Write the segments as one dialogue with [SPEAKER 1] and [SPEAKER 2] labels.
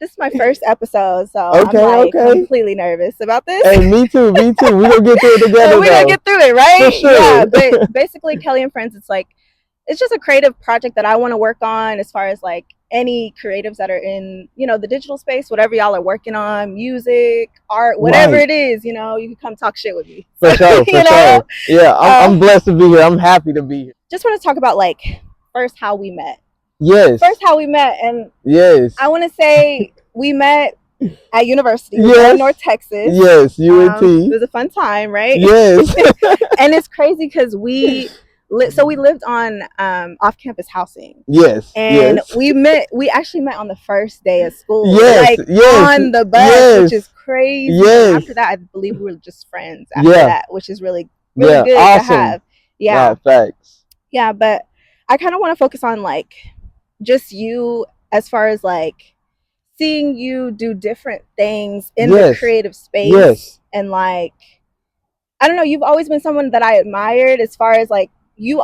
[SPEAKER 1] This is my first episode, so I'm
[SPEAKER 2] Okay,
[SPEAKER 1] like
[SPEAKER 2] okay.
[SPEAKER 1] completely nervous about this.
[SPEAKER 2] Hey, me too, me too. We gonna get through it together
[SPEAKER 1] We're gonna
[SPEAKER 2] though.
[SPEAKER 1] get through it,
[SPEAKER 2] For
[SPEAKER 1] right? Yeah,
[SPEAKER 2] sure.
[SPEAKER 1] but basically, Kelly and Friends, it's just a creative project that I want to work on as far as like any creatives that are in the digital space, whatever y'all are working on, music, art, whatever
[SPEAKER 2] Right.
[SPEAKER 1] it is, you can come talk shit with me.
[SPEAKER 2] For
[SPEAKER 1] So
[SPEAKER 2] sure, for sure. Yeah, I'm
[SPEAKER 1] uh,
[SPEAKER 2] blessed to be here. I'm happy to be here.
[SPEAKER 1] just want to talk about like first how we met.
[SPEAKER 2] Yes.
[SPEAKER 1] First how we met, and
[SPEAKER 2] Yes.
[SPEAKER 1] I want to say we met at university. We
[SPEAKER 2] Yes.
[SPEAKER 1] in North Texas.
[SPEAKER 2] Yes, UNT.
[SPEAKER 1] It was a fun time, right?
[SPEAKER 2] Yes.
[SPEAKER 1] And it's crazy because we lived on off-campus housing.
[SPEAKER 2] Yes.
[SPEAKER 1] And
[SPEAKER 2] Yes.
[SPEAKER 1] we actually met on the first day of school.
[SPEAKER 2] Yes.
[SPEAKER 1] Like
[SPEAKER 2] Yes.
[SPEAKER 1] on the bus,
[SPEAKER 2] Yes.
[SPEAKER 1] which is crazy.
[SPEAKER 2] Yes.
[SPEAKER 1] And after that, I believe we were just friends after
[SPEAKER 2] Yeah.
[SPEAKER 1] that, which is really good
[SPEAKER 2] Awesome.
[SPEAKER 1] to have. Yeah.
[SPEAKER 2] Wow, facts.
[SPEAKER 1] Yeah, but I kind of want to focus on like just you as far as like seeing you do different things in the creative space.
[SPEAKER 2] Yes.
[SPEAKER 1] And like, I don't know, you've always been someone that I admired as far as like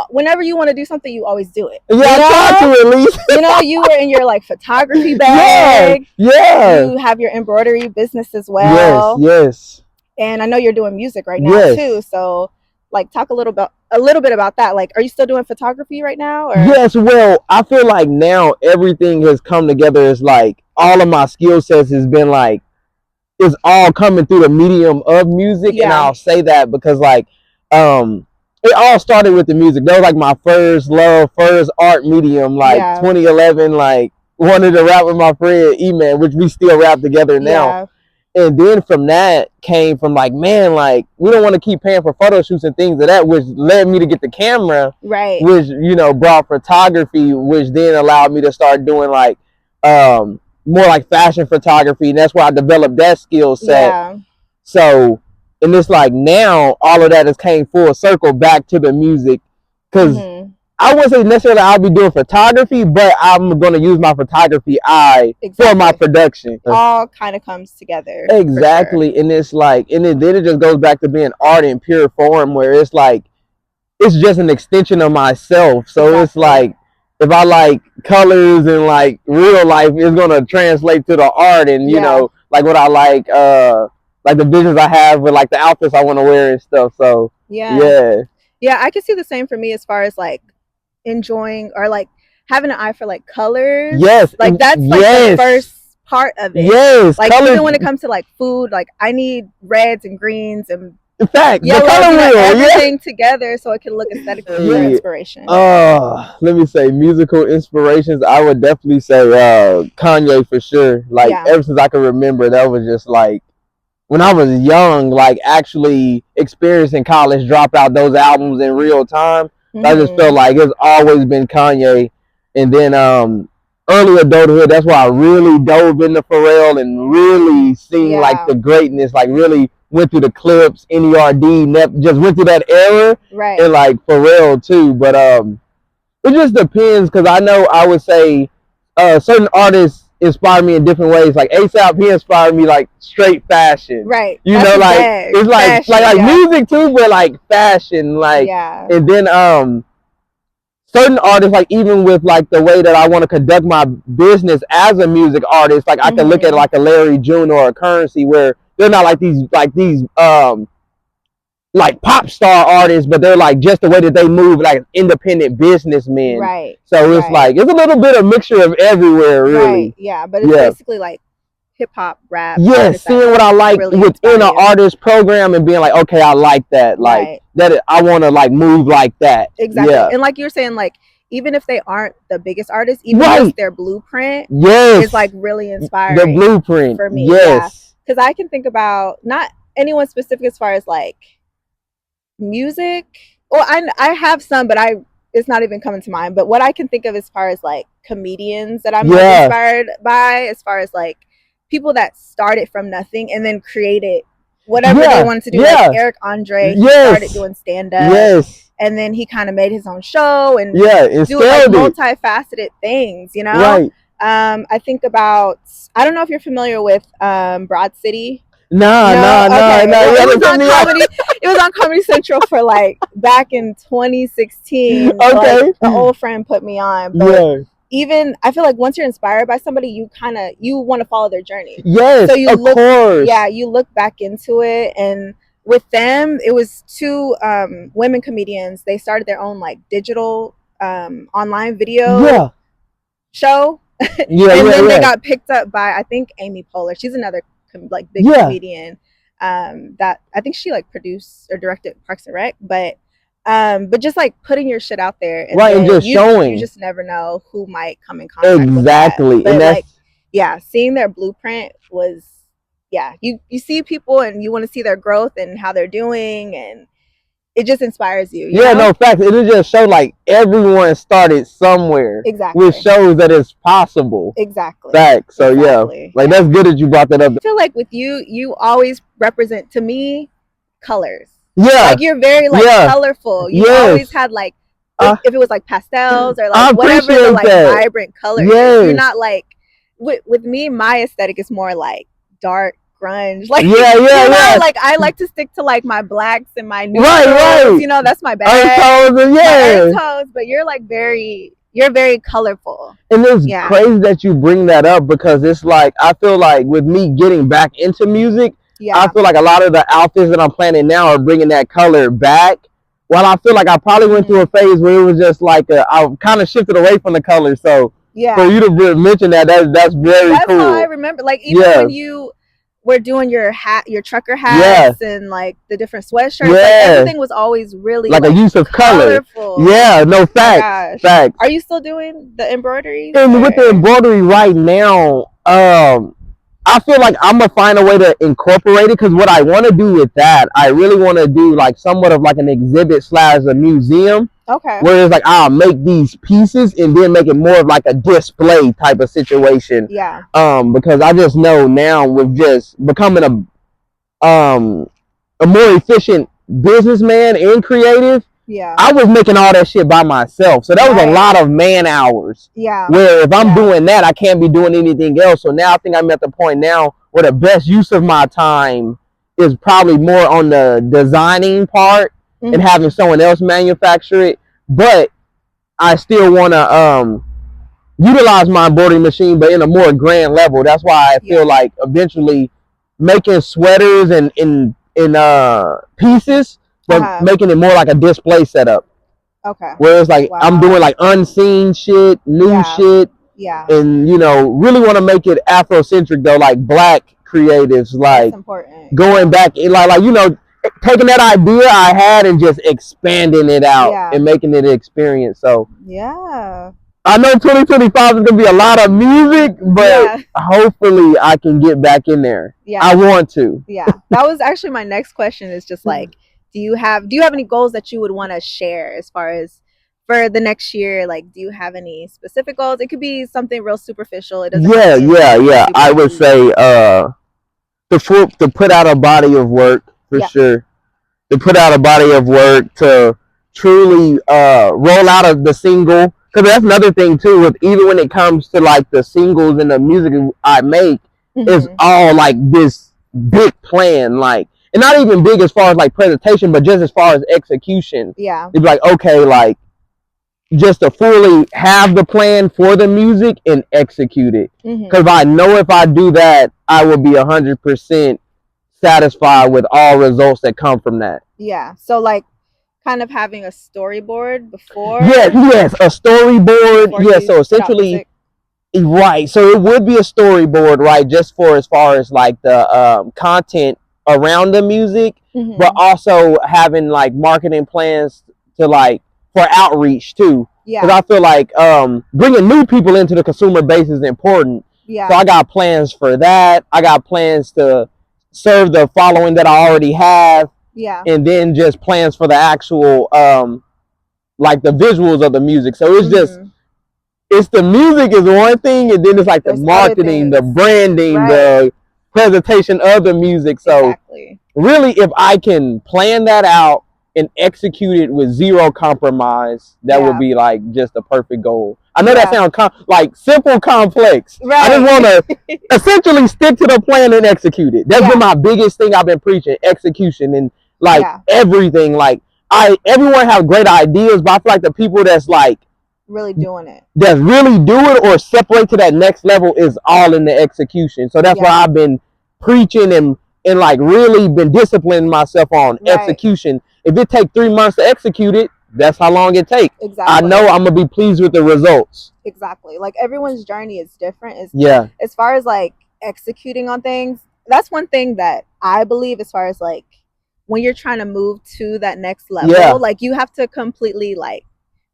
[SPEAKER 1] whenever you want to do something, you always do it.
[SPEAKER 2] Yeah, I try to at least.
[SPEAKER 1] You were in your like photography bag.
[SPEAKER 2] Yeah.
[SPEAKER 1] You have your embroidery business as well.
[SPEAKER 2] Yes.
[SPEAKER 1] And I know you're doing music right now too. So like talk a little bit about that. Like, are you still doing photography right now? Or?
[SPEAKER 2] Yes, well, I feel like now everything has come together. It's like all of my skill sets has been like, it's all coming through the medium of music. And I'll say that because like it all started with the music. That was like my first love, first art medium, like 2011, like wanted to rap with my friend E-Man, which we still rap together now. And then from that came from like, man, like we don't want to keep paying for photo shoots and things of that, which led me to get the camera,
[SPEAKER 1] right?
[SPEAKER 2] Which brought photography, which then allowed me to start doing like more like fashion photography, and that's where I developed that skill set.
[SPEAKER 1] Yeah.
[SPEAKER 2] So, and it's like now all of that has came full circle back to the music, because I wouldn't say necessarily I'll be doing photography, but I'm going to use my photography eye for my production.
[SPEAKER 1] All kind of comes together.
[SPEAKER 2] Exactly. Sure. And it's like, and then it just goes back to being art in pure form, where it's like, it's just an extension of myself. So it's like, if I like colors and like real life, it's going to translate to the art. And, you know, like what I like the visions I have with like the outfits I want to wear and stuff. So, yeah,
[SPEAKER 1] I can see the same for me as far as like enjoying or like having an eye for like colors.
[SPEAKER 2] Yes.
[SPEAKER 1] Like that's like the first part of it.
[SPEAKER 2] Yes.
[SPEAKER 1] Like colors. Even when it comes to like food, like I need reds and greens and
[SPEAKER 2] in fact,
[SPEAKER 1] yellow, the color wheel, everything together so it can look aesthetically for inspiration.
[SPEAKER 2] Let me say musical inspirations. I would definitely say Kanye for sure. Like ever since I can remember, that was just like when I was young, like actually experiencing college dropout, those albums in real time. I just felt like it's always been Kanye. And then early adulthood, that's why I really dove into Pharrell and really seen like the greatness, like really went through the Clips, NERD, just went through that era.
[SPEAKER 1] Right.
[SPEAKER 2] And like Pharrell too. But it just depends, because I know I would say certain artists inspire me in different ways. Like ASAP, he inspired me like straight fashion.
[SPEAKER 1] Right.
[SPEAKER 2] You know, like it's like fashion, like music too, but like fashion. Like and then certain artists, like even with like the way that I want to conduct my business as a music artist, like I can look at like a Larry June or a Currency, where they're not like these like pop star artists, but they're like just the way that they move, like independent businessmen.
[SPEAKER 1] Right.
[SPEAKER 2] So it's like it's a little bit of mixture of everywhere, really.
[SPEAKER 1] Right. Yeah, but it's basically like hip hop, rap.
[SPEAKER 2] Yes, seeing what I like really within an artist program and being like, okay, I like that. Like that, I want to like move like that.
[SPEAKER 1] Exactly. Yeah. And like you're saying, like even if they aren't the biggest artists, even just their blueprint is like really inspiring.
[SPEAKER 2] The blueprint
[SPEAKER 1] for me.
[SPEAKER 2] Yes.
[SPEAKER 1] Because I can think about not anyone specific as far as like music. Well, I have some, but it's not even coming to mind. But what I can think of as far as like comedians that I'm like, inspired by, as far as like people that started from nothing and then created whatever they wanted to do. Like Eric Andre, he started doing stand-up. And then he kind of made his own show and do like multifaceted things, you know?
[SPEAKER 2] Right.
[SPEAKER 1] I think about, I don't know if you're familiar with Broad City.
[SPEAKER 2] No.
[SPEAKER 1] It was on Comedy Central for like back in 2016.
[SPEAKER 2] Okay.
[SPEAKER 1] Like, an old friend put me on. But even I feel like once you're inspired by somebody, you want to follow their journey.
[SPEAKER 2] Yes,
[SPEAKER 1] so you
[SPEAKER 2] of
[SPEAKER 1] look
[SPEAKER 2] course.
[SPEAKER 1] Yeah, you look back into it. And with them, it was two women comedians. They started their own like digital online video show. And then they got picked up by, I think, Amy Poehler. She's another like big comedian that I think she like produced or directed Parks and Rec. But just like putting your shit out there, and
[SPEAKER 2] and just showing.
[SPEAKER 1] You just never know who might come in contact with that. But
[SPEAKER 2] and
[SPEAKER 1] like, yeah, seeing their blueprint was, you see people and you want to see their growth and how they're doing, and it just inspires you. You know?
[SPEAKER 2] No, fact. It just showed like everyone started somewhere.
[SPEAKER 1] Exactly.
[SPEAKER 2] Which shows that it's possible.
[SPEAKER 1] Exactly.
[SPEAKER 2] Fact. So like that's good that you brought that up.
[SPEAKER 1] I feel like with you always represent, to me, colors.
[SPEAKER 2] Yeah.
[SPEAKER 1] Like you're very like colorful. You always had like if it was like pastels or like whatever the like vibrant colors. You're not like with me, my aesthetic is more like dark grunge. Like like I like to stick to like my blacks and my neutrals. You know, that's my bag. Earth tones, but you're like you're very colorful.
[SPEAKER 2] And it's crazy that you bring that up, because it's like I feel like with me getting back into music, I feel like a lot of the outfits that I'm planning now are bringing that color back. Well, I feel like I probably went through a phase where it was just like I kind of shifted away from the color. So for you to mention that, that's very cool.
[SPEAKER 1] That's how I remember. Like even when you were doing your trucker hats and like the different sweatshirts, like everything was always really
[SPEAKER 2] like a use of color.
[SPEAKER 1] Colorful.
[SPEAKER 2] No, facts.
[SPEAKER 1] Are you still doing the embroidery?
[SPEAKER 2] And with the embroidery right now, I feel like I'm gonna find a way to incorporate it, because what I want to do with that, I really want to do like somewhat of like an exhibit / a museum.
[SPEAKER 1] Okay.
[SPEAKER 2] Where it's like I'll make these pieces and then make it more of like a display type of situation.
[SPEAKER 1] Yeah.
[SPEAKER 2] Because I just know now with just becoming a more efficient businessman and creative.
[SPEAKER 1] Yeah.
[SPEAKER 2] I was making all that shit by myself. So that was a lot of man hours.
[SPEAKER 1] Yeah.
[SPEAKER 2] Where if I'm doing that, I can't be doing anything else. So now I think I'm at the point now where the best use of my time is probably more on the designing part and having someone else manufacture it. But I still want to utilize my embroidery machine, but in a more grand level. That's why I feel like eventually making sweaters and in pieces, but making it more like a display setup.
[SPEAKER 1] Okay.
[SPEAKER 2] Where it's like I'm doing like unseen shit, new shit.
[SPEAKER 1] Yeah.
[SPEAKER 2] And really want to make it Afrocentric though, like black creatives, like going back in like taking that idea I had and just expanding it out and making it an experience. So I know 2025 is gonna be a lot of music, but hopefully I can get back in there. I want to.
[SPEAKER 1] That was actually my next question, is just like, do you have any goals that you would want to share as far as for the next year? Like, do you have any specific goals? It could be something real superficial. It doesn't
[SPEAKER 2] I would say to put out a body of work for sure. To put out a body of work, to truly roll out of the single, because that's another thing too. With even when it comes to like the singles and the music I make, it's all like this big plan, like, and not even big as far as like presentation, but just as far as execution.
[SPEAKER 1] Yeah,
[SPEAKER 2] it'd be like, okay, like just to fully have the plan for the music and execute it. Because I know if I do that, I will be 100% satisfied with all results that come from that.
[SPEAKER 1] Yeah. So like kind of having a storyboard before.
[SPEAKER 2] Yes, a storyboard. So essentially, right. So it would be a storyboard, right? Just for as far as like the content around the music, but also having like marketing plans to like for outreach too. Yeah. Because I feel like bringing new people into the consumer base is important. Yeah. So I got plans for that. I got plans to serve the following that I already have.
[SPEAKER 1] Yeah.
[SPEAKER 2] And then just plans for the actual like the visuals of the music. So it's just it's the music is one thing, and then it's like the marketing, the branding, the presentation of the music. So really, if I can plan that out and execute it with zero compromise, that would be like just a perfect goal. I know that sounds like simple, complex. I just want to essentially stick to the plan and execute it. That's been my biggest thing I've been preaching, execution, and like everything. Like everyone have great ideas, but I feel like the people that's like
[SPEAKER 1] really doing it.
[SPEAKER 2] That's really do it or separate to that next level is all in the execution. So that's why I've been preaching and like really been disciplining myself on execution. If it take 3 months to execute it, that's how long it takes.
[SPEAKER 1] Exactly.
[SPEAKER 2] I know I'm gonna be pleased with the results.
[SPEAKER 1] Exactly. Like everyone's journey is different. As far as like executing on things, that's one thing that I believe as far as like when you're trying to move to that next level, like you have to completely like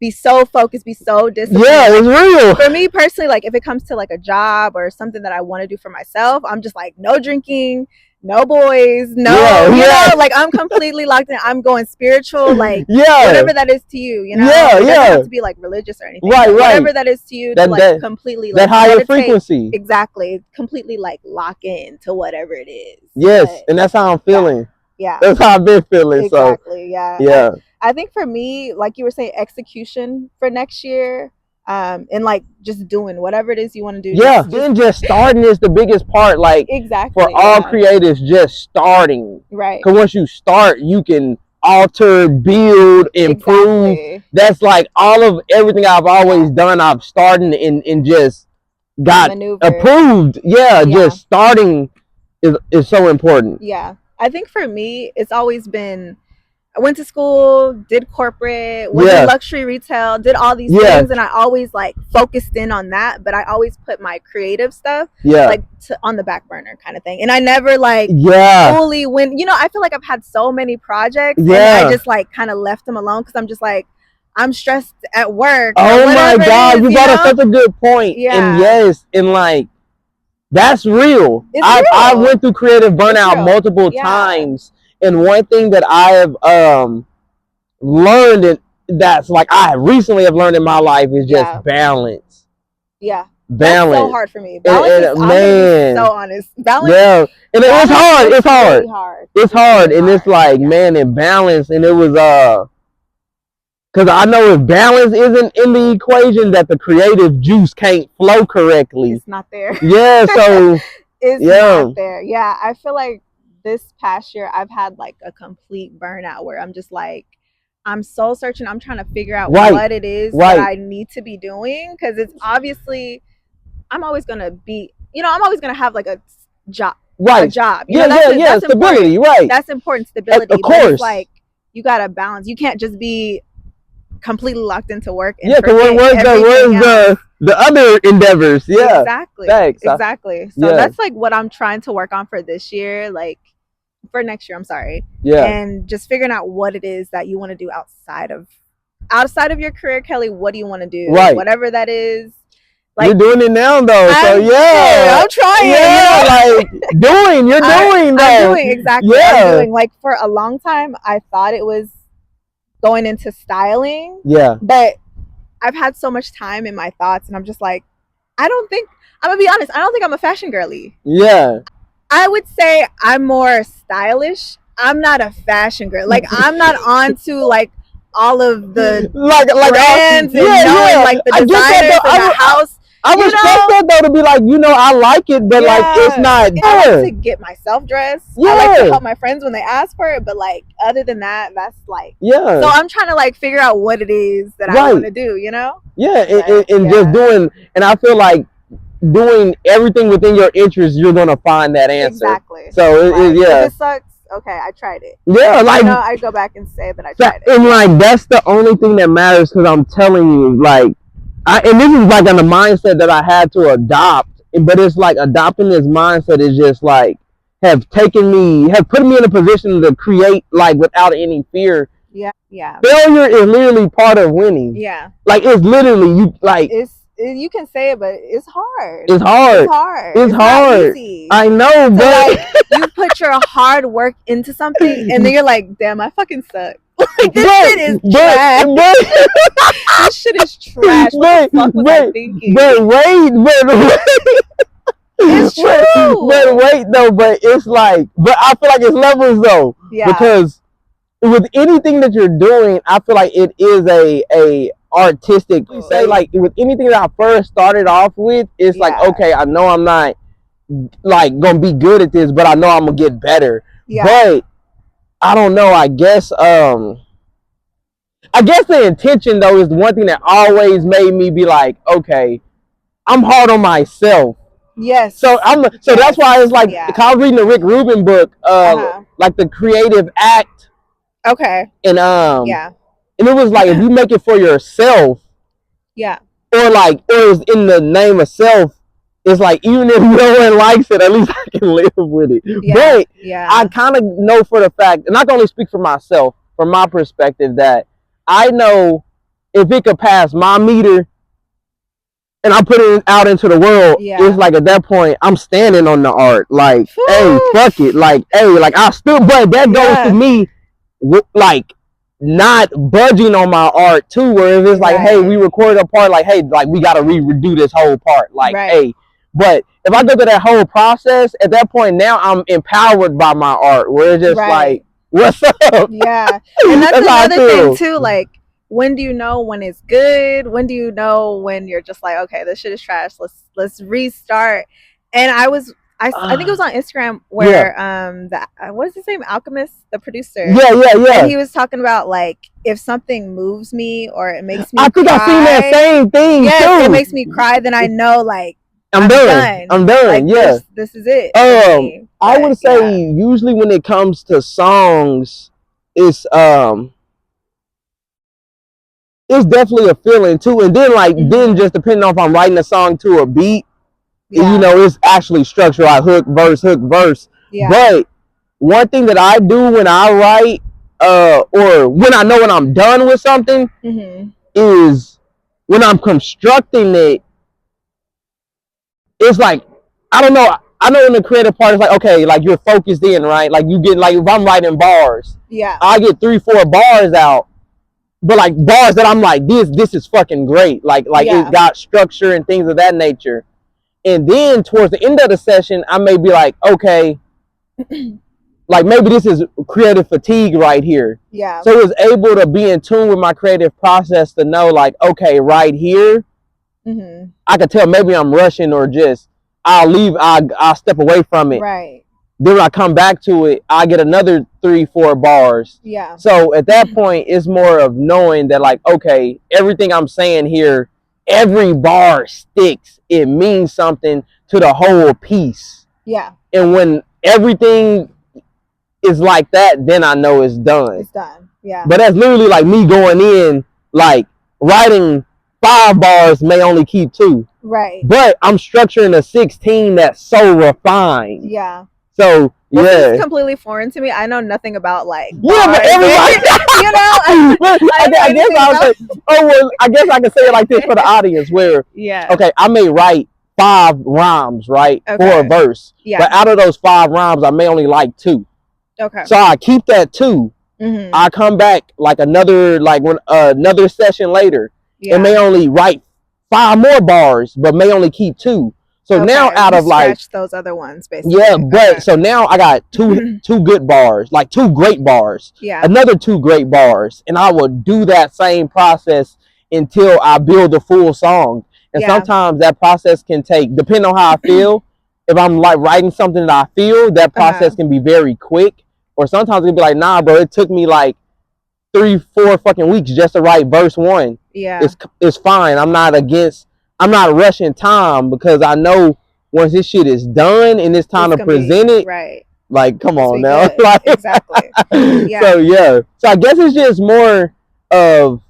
[SPEAKER 1] be so focused, be so disciplined.
[SPEAKER 2] Yeah, it's real.
[SPEAKER 1] For me personally, like if it comes to like a job or something that I want to do for myself, I'm just like no drinking, no boys, no, you know, like I'm completely locked in. I'm going spiritual, like whatever that is to you, you know. It doesn't have to be like religious or anything. Right. Whatever that is to you, to like completely like
[SPEAKER 2] that higher frequency.
[SPEAKER 1] Exactly. Completely like lock in to whatever it is.
[SPEAKER 2] Yes, and that's how I'm feeling.
[SPEAKER 1] Yeah.
[SPEAKER 2] That's how I've been feeling.
[SPEAKER 1] Exactly.
[SPEAKER 2] So yeah.
[SPEAKER 1] I think for me, like you were saying, execution for next year, and like just doing whatever it is you want to do.
[SPEAKER 2] Yeah, then just starting is the biggest part. Like for all creators, just starting.
[SPEAKER 1] Right.
[SPEAKER 2] Because once you start, you can alter, build, improve. Exactly. That's like all of everything I've always done. I've started and just got approved. Yeah, just starting is so important.
[SPEAKER 1] Yeah, I think for me, it's always been. I went to school, did corporate, went to luxury retail, did all these things, and I always like focused in on that. But I always put my creative stuff like on the back burner, kind of thing. And I never like fully went. You know, I feel like I've had so many projects, and I just like kind of left them alone because I'm just like I'm stressed at work.
[SPEAKER 2] Oh my God, you brought up such a good point. And yes, and like that's real. I went through creative burnout multiple times. And one thing that I have learned, and that's like I recently have learned in my life, is just balance.
[SPEAKER 1] Yeah,
[SPEAKER 2] balance.
[SPEAKER 1] That's so hard for me. Balance man, so honest. Balance.
[SPEAKER 2] Yeah, and it's hard. It's hard.
[SPEAKER 1] Really hard.
[SPEAKER 2] It's hard, and it's like man, and balance, and it was because I know if balance isn't in the equation, that the creative juice can't flow correctly.
[SPEAKER 1] It's not there.
[SPEAKER 2] Yeah, so
[SPEAKER 1] it's not there. Yeah, I feel like this past year I've had like a complete burnout where I'm just like I'm soul searching. I'm trying to figure out what it is that I need to be doing, because it's obviously I'm always gonna be, you know, I'm always gonna have like a job. A job. You know, that's
[SPEAKER 2] stability.
[SPEAKER 1] Important. That's important, stability.
[SPEAKER 2] Of course.
[SPEAKER 1] But it's like you gotta balance. You can't just be completely locked into work. And
[SPEAKER 2] where's the other endeavors? Yeah,
[SPEAKER 1] exactly. Thanks. Exactly. So that's like what I'm trying to work on for this year. Like. For next year, I'm sorry.
[SPEAKER 2] Yeah.
[SPEAKER 1] And just figuring out what it is that you want to do outside of your career, Kelly. What do you want to do?
[SPEAKER 2] Right.
[SPEAKER 1] Whatever that is.
[SPEAKER 2] Like, you're doing it now, though.
[SPEAKER 1] I'm trying.
[SPEAKER 2] Yeah, like you're doing though.
[SPEAKER 1] I'm doing exactly. Yeah. I'm doing. Like for a long time, I thought it was going into styling.
[SPEAKER 2] Yeah.
[SPEAKER 1] But I've had so much time in my thoughts, and I'm just like, I'm gonna be honest. I don't think I'm a fashion girly.
[SPEAKER 2] Yeah.
[SPEAKER 1] I would say I'm more stylish. I'm not a fashion girl. Like I'm not onto like all of the brands and knowing like the designers in the house.
[SPEAKER 2] I respect that though, to be like, you know, I like it, but like it's not there.
[SPEAKER 1] I like to get myself dressed. I like to help my friends when they ask for it, but like other than that, that's like So I'm trying to like figure out what it is that I want to do, you know?
[SPEAKER 2] Yeah, and just doing, and I feel like doing everything within your interest, you're gonna find that answer.
[SPEAKER 1] Exactly.
[SPEAKER 2] So
[SPEAKER 1] if it sucks, okay, I tried it.
[SPEAKER 2] Yeah, like
[SPEAKER 1] I go back and say that I tried it.
[SPEAKER 2] And like that's the only thing that matters, because I'm telling you, like, and this is like on the mindset that I had to adopt, but it's like adopting this mindset is just like have put me in a position to create like without any fear.
[SPEAKER 1] Yeah.
[SPEAKER 2] Failure is literally part of winning.
[SPEAKER 1] Yeah.
[SPEAKER 2] Like it's literally
[SPEAKER 1] you can say it, but it's hard.
[SPEAKER 2] It's hard. It's hard.
[SPEAKER 1] Not easy.
[SPEAKER 2] I know, but
[SPEAKER 1] like, you put your hard work into something, and then you're like, "Damn, I fucking suck." Like this shit is trash. This shit is trash. What the fuck was I thinking?
[SPEAKER 2] But wait.
[SPEAKER 1] It's true.
[SPEAKER 2] But wait, though. But it's like, but I feel like it's levels though.
[SPEAKER 1] Yeah.
[SPEAKER 2] Because with anything that you're doing, I feel like it is a artistic. Say like with anything that I first started off with, it's like, okay, I know I'm not like gonna be good at this, but I know I'm gonna get better.
[SPEAKER 1] Yeah.
[SPEAKER 2] But I don't know, I guess I guess the intention though is the one thing that always made me be like, okay, I'm hard on myself.
[SPEAKER 1] Yes.
[SPEAKER 2] So
[SPEAKER 1] yes.
[SPEAKER 2] that's why it's like, yeah. I was reading the Rick Rubin book, like the creative act.
[SPEAKER 1] Okay.
[SPEAKER 2] And yeah. And it was like, if you make it for yourself,
[SPEAKER 1] yeah.
[SPEAKER 2] Or it's in the name of self, it's like, even if no one likes it, at least I can live with it. Yeah. But yeah. I kind of know for the fact, and I can only speak for myself, from my perspective, that I know if it could pass my meter and I put it out into the world, it's like at that point I'm standing on the art. Like, hey, fuck it. Like, hey, like I still, but that goes to me, like not budging on my art too. Where if it's like, hey, we recorded a part, like, hey, like we gotta redo this whole part. Like, hey, but if I go through that whole process, at that point now I'm empowered by my art. Where it's just like, what's up?
[SPEAKER 1] Yeah, and that's another thing too. Like, when do you know when it's good? When do you know when you're just like, okay, this shit is trash. Let's restart. And I think it was on Instagram where what's his name? Alchemist, the producer.
[SPEAKER 2] Yeah.
[SPEAKER 1] And he was talking about like, if something moves me or it makes me
[SPEAKER 2] I think I've seen that same thing.
[SPEAKER 1] Yes,
[SPEAKER 2] too.
[SPEAKER 1] It makes me cry, then I know like
[SPEAKER 2] I'm done. I'm done.
[SPEAKER 1] Like, this is it.
[SPEAKER 2] I would say usually when it comes to songs, it's definitely a feeling too. And then then just depending on if I'm writing a song to a beat, you know, it's actually structured like hook, verse. Yeah. But one thing that I do when I write, or when I know when I'm done with something, is when I'm constructing it, it's like, I don't know. I know in the creative part, it's like, okay, like you're focused in, right? Like you get, like if I'm writing bars, I get 3-4 bars out, but like bars that I'm like, this is fucking great. Like it got structure and things of that nature. And then towards the end of the session, I may be like, okay, like maybe this is creative fatigue right here. Yeah. So I was able to be in tune with my creative process to know like, okay, right here, I could tell maybe I'm rushing, or just I'll step away from it.
[SPEAKER 1] Right.
[SPEAKER 2] Then when I come back to it, I get another 3-4 bars. Yeah. So at that point, it's more of knowing that like, okay, everything I'm saying here, every bar sticks. It means something to the whole piece. Yeah. And when everything is like that, then I know it's done.
[SPEAKER 1] It's done. Yeah.
[SPEAKER 2] But that's literally like me going in, like writing 5 bars may only keep 2.
[SPEAKER 1] Right.
[SPEAKER 2] But I'm structuring a 16 that's so refined.
[SPEAKER 1] Yeah.
[SPEAKER 2] So
[SPEAKER 1] this is completely foreign to me. I know nothing about like
[SPEAKER 2] bars. But everybody, you know. I guess I'll say. Oh well, I guess I can say it like this for the audience. Where okay, I may write 5 rhymes, right, for a verse. Yeah. But out of those 5 rhymes, I may only like 2.
[SPEAKER 1] Okay.
[SPEAKER 2] So I keep that 2. I come back like another session later, and may only write 5 more bars, but may only keep 2. So now out of like
[SPEAKER 1] those other ones, basically.
[SPEAKER 2] Yeah, but so now I got 2 good bars, like 2 great bars.
[SPEAKER 1] Yeah.
[SPEAKER 2] Another 2 great bars, and I will do that same process until I build a full song. And sometimes that process can take, depending on how I feel. If I'm like writing something that I feel, that process can be very quick. Or sometimes it can be like, nah, bro, it took me like 3-4 fucking weeks just to write verse 1.
[SPEAKER 1] Yeah.
[SPEAKER 2] It's fine. I'm not rushing time, because I know once this shit is done and it's time to present it,
[SPEAKER 1] right?
[SPEAKER 2] Like, come on now. Like,
[SPEAKER 1] exactly.
[SPEAKER 2] Yeah. So I guess it's just more of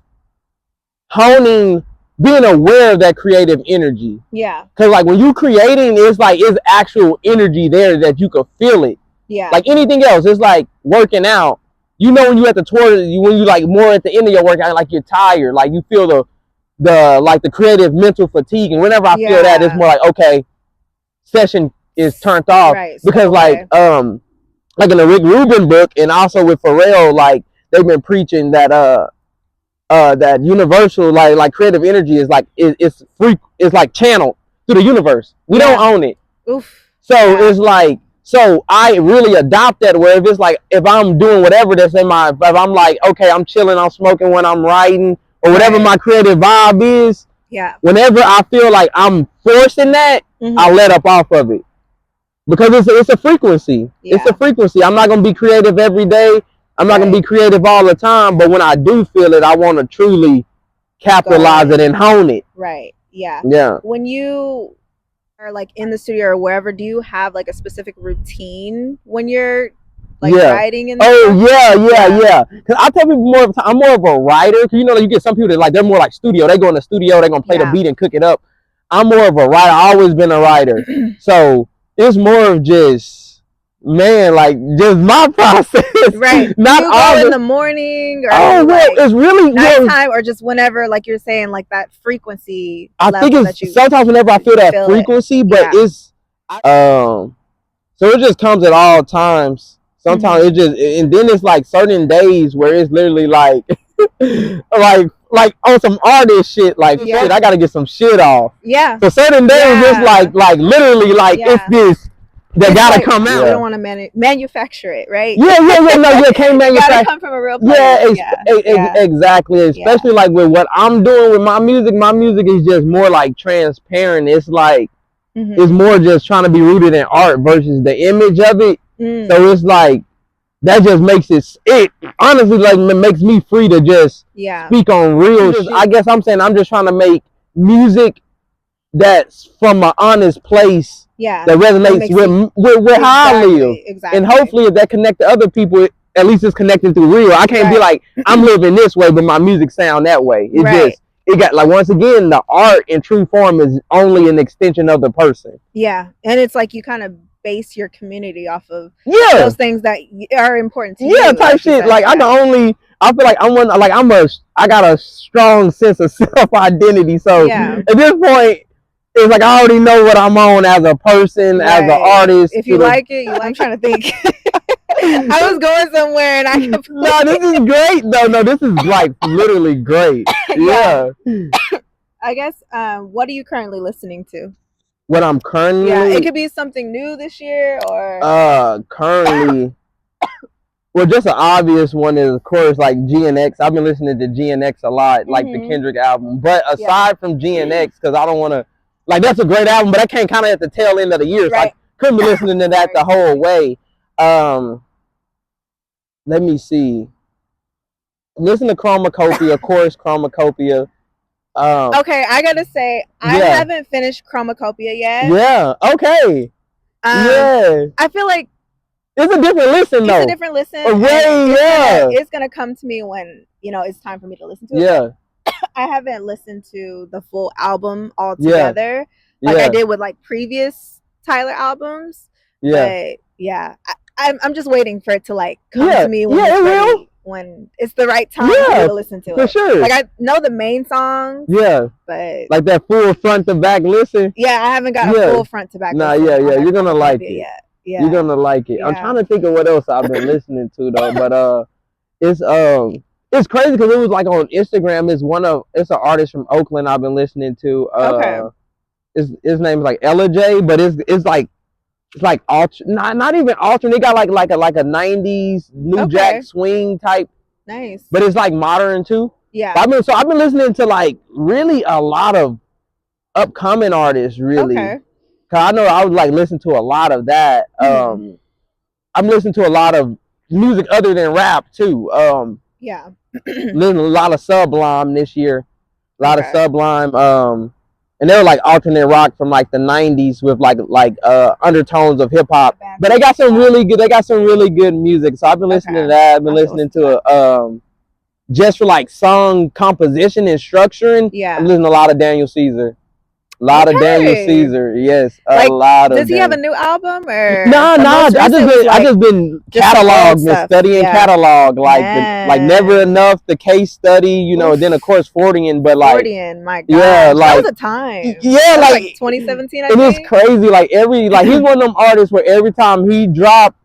[SPEAKER 2] honing, being aware of that creative energy.
[SPEAKER 1] Yeah.
[SPEAKER 2] Because like when you creating, it's like it's actual energy there that you can feel it.
[SPEAKER 1] Yeah.
[SPEAKER 2] Like anything else, it's like working out. You know, when you at the toilet, when you like more at the end of your workout, like you're tired, like you feel the creative mental fatigue. And whenever I feel that, it's more like, okay, session is turned off. Right. Because like in the Rick Rubin book, and also with Pharrell, like they've been preaching that that universal like creative energy is like it's free, it's like channeled through the universe. We don't own it.
[SPEAKER 1] Oof.
[SPEAKER 2] So it's like, so I really adopt that, where if it's like, if I'm doing whatever that's in my, if I'm like, okay, I'm chilling, I'm smoking when I'm writing, or whatever my creative vibe is.
[SPEAKER 1] Yeah.
[SPEAKER 2] Whenever I feel like I'm forcing that, I let up off of it, because it's a frequency. Yeah. It's a frequency. I'm not gonna be creative every day. I'm not gonna be creative all the time, but when I do feel it, I want to truly capitalize it and hone it.
[SPEAKER 1] Right. Yeah.
[SPEAKER 2] Yeah.
[SPEAKER 1] When you are like in the studio or wherever, do you have like a specific routine when you're like writing and
[SPEAKER 2] stuff? Yeah. Because I tell people more of the time, I'm more of a writer. Cause you get some people that like they're more like studio. They go in the studio, they're gonna play the beat and cook it up. I'm more of a writer. I've always been a writer. So it's more of just just my process.
[SPEAKER 1] Right. Not you all in the morning or
[SPEAKER 2] it's really
[SPEAKER 1] nighttime or just whenever, like you're saying, like that frequency.
[SPEAKER 2] I think it's sometimes whenever I feel that frequency, but it's so it just comes at all times. Sometimes it just, and then it's like certain days where it's literally like like on some artist shit, like shit, I gotta get some shit off. Yeah. So certain days it's like literally like it's this that gotta come out.
[SPEAKER 1] You don't want to manufacture it, right?
[SPEAKER 2] No, you can't manufacture.
[SPEAKER 1] Gotta come from a real place.
[SPEAKER 2] Exactly. Especially like with what I'm doing with my music. My music is just more like transparent. It's like it's more just trying to be rooted in art versus the image of it. So it's like that just makes it honestly like makes me free to just speak on real shit. I guess I'm saying I'm just trying to make music that's from an honest place that resonates with how I live. Exactly. And hopefully if that connect to other people, at least it's connecting through real. I can't be like, I'm living this way, but my music sound that way. It got like, once again, the art in true form is only an extension of the person.
[SPEAKER 1] Yeah. And it's like you kind of base your community off of those things that are important to you.
[SPEAKER 2] Yeah, type shit. Like I feel like I got a strong sense of self-identity. So at this point, it's like I already know what I'm on as a person, as an artist.
[SPEAKER 1] If you like it, I'm trying to think. I was going somewhere and I kept
[SPEAKER 2] No, this is great though. No, this is like literally great. Yeah.
[SPEAKER 1] I guess what are you currently listening to?
[SPEAKER 2] What I'm currently
[SPEAKER 1] it could be something new this year
[SPEAKER 2] or currently well, just an obvious one is of course like GNX. I've been listening to GNX a lot, like the Kendrick album. But aside from GNX, because I don't want to like that's a great album, but I came kind of at the tail end of the year, so I couldn't be listening to that the whole way. Let me see. Listen to Chromacopia, of course, Chromacopia.
[SPEAKER 1] Okay, I gotta say, I haven't finished Chromacopia yet.
[SPEAKER 2] Yeah, okay.
[SPEAKER 1] I feel like
[SPEAKER 2] it's a different listen, though.
[SPEAKER 1] It's a different listen. It's gonna come to me when it's time for me to listen to it.
[SPEAKER 2] Yeah.
[SPEAKER 1] I haven't listened to the full album altogether, like I did with like previous Tyler albums. Yeah. But I'm just waiting for it to like come to me when it's the right time for me to listen to it.
[SPEAKER 2] For sure.
[SPEAKER 1] Like I know the main songs.
[SPEAKER 2] Yeah.
[SPEAKER 1] But
[SPEAKER 2] like that full front to back listen.
[SPEAKER 1] Yeah, I haven't got a full front to back listen.
[SPEAKER 2] You're gonna like it. Yeah. You're gonna like it. I'm trying to think of what else I've been listening to though, but it's crazy because it was like on Instagram. It's an artist from Oakland I've been listening to. His name is like Ella J, but it's like not even alternate. They got like a 90s New Jack swing type.
[SPEAKER 1] Nice.
[SPEAKER 2] But it's like modern too.
[SPEAKER 1] Yeah.
[SPEAKER 2] I've been listening to like really a lot of upcoming artists really. Okay. Cause I know I would like listen to a lot of that. I'm listening to a lot of music other than rap too. Listening to a lot of Sublime this year. A lot of Sublime. And they were like alternate rock from like the 90s with like undertones of hip hop. But they got some really good music. So I've been listening to that. I've been listening to just for like song composition and structuring. Yeah. I'm listening to a lot of Daniel Caesar. A lot of Daniel Caesar, yes.
[SPEAKER 1] Like,
[SPEAKER 2] a lot of
[SPEAKER 1] Does he have a new album or
[SPEAKER 2] No. I just been cataloging and studying catalog like Never Enough, the case study, then of course Fortean, but like
[SPEAKER 1] Fortean, my God. Yeah, like that was a time.
[SPEAKER 2] Yeah, like
[SPEAKER 1] 2017, I
[SPEAKER 2] think.
[SPEAKER 1] It
[SPEAKER 2] is crazy. Like he's one of them artists where every time he dropped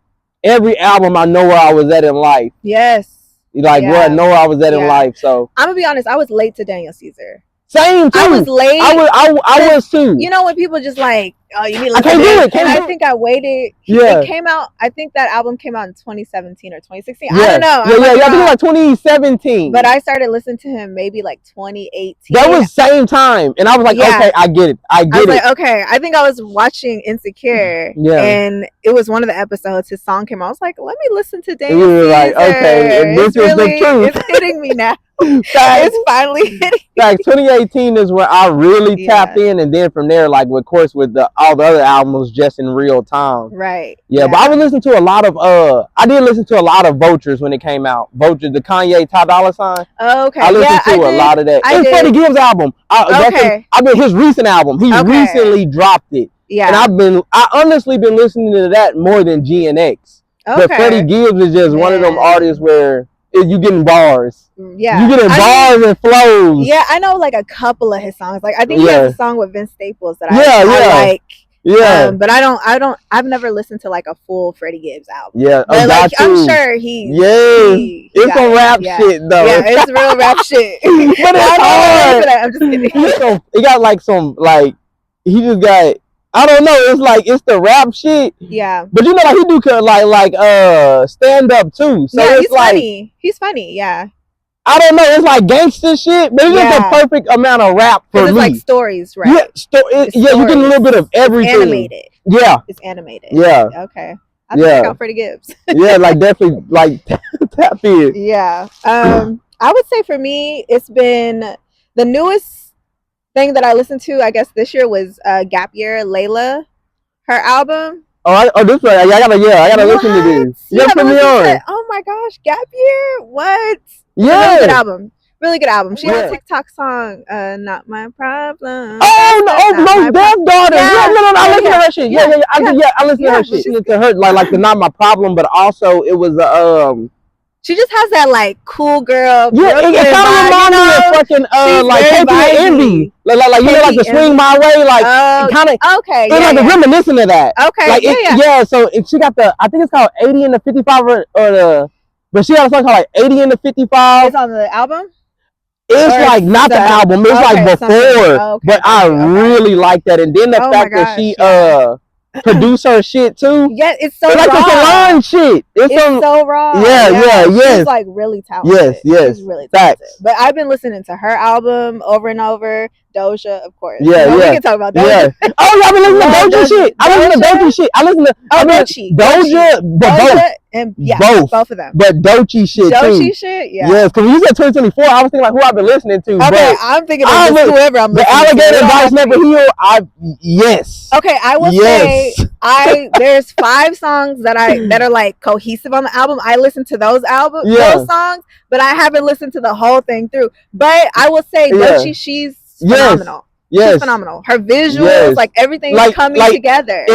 [SPEAKER 2] every album I know where I was at in life.
[SPEAKER 1] Yes.
[SPEAKER 2] Like where I know where I was at in life. So
[SPEAKER 1] I'm gonna be honest, I was late to Daniel Caesar.
[SPEAKER 2] Same too.
[SPEAKER 1] I was late.
[SPEAKER 2] I was too.
[SPEAKER 1] You know when people just like oh, you need to
[SPEAKER 2] I
[SPEAKER 1] listen
[SPEAKER 2] can't
[SPEAKER 1] to
[SPEAKER 2] do
[SPEAKER 1] this.
[SPEAKER 2] it.
[SPEAKER 1] And I think I waited.
[SPEAKER 2] Yeah.
[SPEAKER 1] It came out, I think that album came out in 2017 or 2016.
[SPEAKER 2] Yeah.
[SPEAKER 1] I don't know.
[SPEAKER 2] Yeah, I think like 2017.
[SPEAKER 1] But I started listening to him maybe like 2018.
[SPEAKER 2] That was same time. And I was like, okay, I get it. I was
[SPEAKER 1] like, okay. I think I was watching Insecure.
[SPEAKER 2] Yeah.
[SPEAKER 1] And it was one of the episodes. His song came out. I was like, let me listen to Daniel
[SPEAKER 2] You were
[SPEAKER 1] Caesar.
[SPEAKER 2] like, okay, and this is the truth.
[SPEAKER 1] It's hitting me now. It's finally hitting me.
[SPEAKER 2] Like 2018 is where I really tapped in, and then from there, like of course with all the other albums just in real time.
[SPEAKER 1] Right.
[SPEAKER 2] Yeah, but I would listen to a lot of I did listen to a lot of Vultures when it came out. Vultures, the Kanye Ty Dolla $ign.
[SPEAKER 1] Oh, okay.
[SPEAKER 2] I listened to a lot of that. And Freddie Gibbs album. I've been his recent album. He recently dropped it. Yeah. And I honestly been listening to that more than GNX. Okay. But Freddie Gibbs is just one of them artists where you getting bars.
[SPEAKER 1] Yeah.
[SPEAKER 2] You getting bars and flows.
[SPEAKER 1] Yeah, I know like a couple of his songs. Like I think he has a song with Vince Staples that I like. Yeah. But I've never listened to like a full Freddie Gibbs album.
[SPEAKER 2] Yeah.
[SPEAKER 1] But like I'm sure
[SPEAKER 2] it's some rap shit though.
[SPEAKER 1] Yeah, it's real rap shit.
[SPEAKER 2] But it's hard.
[SPEAKER 1] I'm just kidding.
[SPEAKER 2] He got like some like he just got I don't know. It's like it's the rap shit.
[SPEAKER 1] Yeah.
[SPEAKER 2] But you know, like he do like stand up too. So
[SPEAKER 1] yeah,
[SPEAKER 2] it's
[SPEAKER 1] he's
[SPEAKER 2] like,
[SPEAKER 1] funny. He's funny. Yeah.
[SPEAKER 2] I don't know. It's like gangster shit, but it's just the perfect amount of rap for
[SPEAKER 1] it's
[SPEAKER 2] me.
[SPEAKER 1] Like stories, right?
[SPEAKER 2] Yeah, you get a little bit of everything.
[SPEAKER 1] It's animated.
[SPEAKER 2] Yeah.
[SPEAKER 1] It's animated.
[SPEAKER 2] Yeah.
[SPEAKER 1] Okay. I check out Freddie Gibbs.
[SPEAKER 2] Yeah, like definitely like tap in.
[SPEAKER 1] Yeah. I would say for me, it's been the newest thing that I listened to, I guess this year was Gap Year, Layla, her album.
[SPEAKER 2] This way. I gotta listen to this.
[SPEAKER 1] You put me on. Oh my gosh, Gap Year? What?
[SPEAKER 2] Yeah.
[SPEAKER 1] Really good album. Really good album. She has a TikTok song, Not My Problem.
[SPEAKER 2] Oh no, Death Daughter. No, I listen to her shit. I listen to her shit. She to her like the Not My Problem, but also it was
[SPEAKER 1] she just has that like cool girl.
[SPEAKER 2] Yeah, it kind of reminds me of fucking like Katie and Envy. Like you know, like the Swing My Way, like kind of.
[SPEAKER 1] Okay.
[SPEAKER 2] It's like reminiscent of that.
[SPEAKER 1] Okay.
[SPEAKER 2] Like yeah. So she got I think it's called 80 and the 55 or the, but she got a song called like 80 and the 55.
[SPEAKER 1] It's on the album.
[SPEAKER 2] It's like not the album. It's like before, but I really like that. And then the fact that she produce her shit too.
[SPEAKER 1] Yeah, it's so
[SPEAKER 2] like
[SPEAKER 1] raw.
[SPEAKER 2] The salon shit. It's
[SPEAKER 1] so raw.
[SPEAKER 2] Yeah.
[SPEAKER 1] She's like really talented.
[SPEAKER 2] Yes.
[SPEAKER 1] She's really talented. But I've been listening to her album over and over. Doja, of course. Yeah. We can talk about Doja.
[SPEAKER 2] Yeah. Oh, I've been listening to Doja shit. I listen to Doja shit. I listen to Doja, but both.
[SPEAKER 1] And both of them.
[SPEAKER 2] But Doechii shit too.
[SPEAKER 1] Doechii shit, yeah.
[SPEAKER 2] Yes, because when you said 2024, I was thinking like who I've been listening to.
[SPEAKER 1] Okay, I'm thinking of just whoever I'm listening
[SPEAKER 2] to. The Alligator Bites Never Heal. Yes.
[SPEAKER 1] Okay, I will say there's 5 songs that are like cohesive on the album. I listen to those songs, but I haven't listened to the whole thing through. But I will say Doechii, she's phenomenal.
[SPEAKER 2] Yes.
[SPEAKER 1] She's phenomenal. Her visuals, like everything is coming together.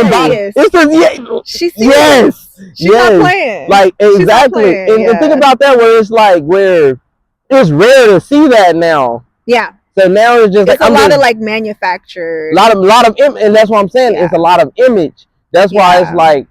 [SPEAKER 1] She's serious. She's not playing.
[SPEAKER 2] Like exactly. And the thing about that it's rare to see that now.
[SPEAKER 1] Yeah.
[SPEAKER 2] So now it's just
[SPEAKER 1] a lot of like manufactured.
[SPEAKER 2] A lot of and that's what I'm saying. It's a lot of image. That's why it's like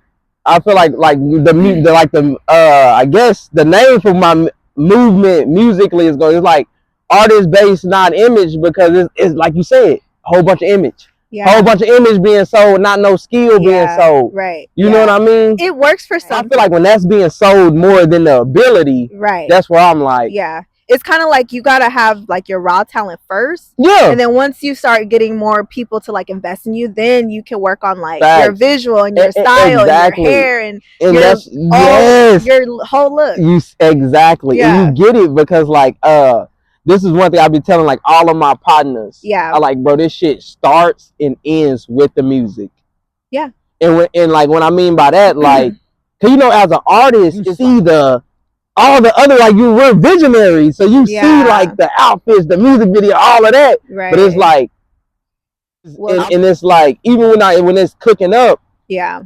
[SPEAKER 2] I feel like the I guess the name for my movement musically is like artist based, not image, because it's like you said, a whole bunch of image. Yeah. Whole bunch of image being sold, not no skill being sold.
[SPEAKER 1] Right.
[SPEAKER 2] You know what I mean?
[SPEAKER 1] It works for some.
[SPEAKER 2] I feel like when that's being sold more than the ability,
[SPEAKER 1] right?
[SPEAKER 2] That's where I'm like,
[SPEAKER 1] yeah. It's kind of like you gotta have like your raw talent first.
[SPEAKER 2] Yeah.
[SPEAKER 1] And then once you start getting more people to like invest in you, then you can work on like your visual and your style and your hair and your whole look.
[SPEAKER 2] Exactly. Yeah. And you get it because like this is one thing I've been telling like all of my partners.
[SPEAKER 1] Yeah.
[SPEAKER 2] I like, bro, this shit starts and ends with the music.
[SPEAKER 1] Yeah.
[SPEAKER 2] And like what I mean by that, like, cause you know, as an artist, you see all the other, like we're visionaries. So you see like the outfits, the music video, all of that.
[SPEAKER 1] Right.
[SPEAKER 2] But it's like, and it's like, even when it's cooking up.
[SPEAKER 1] Yeah.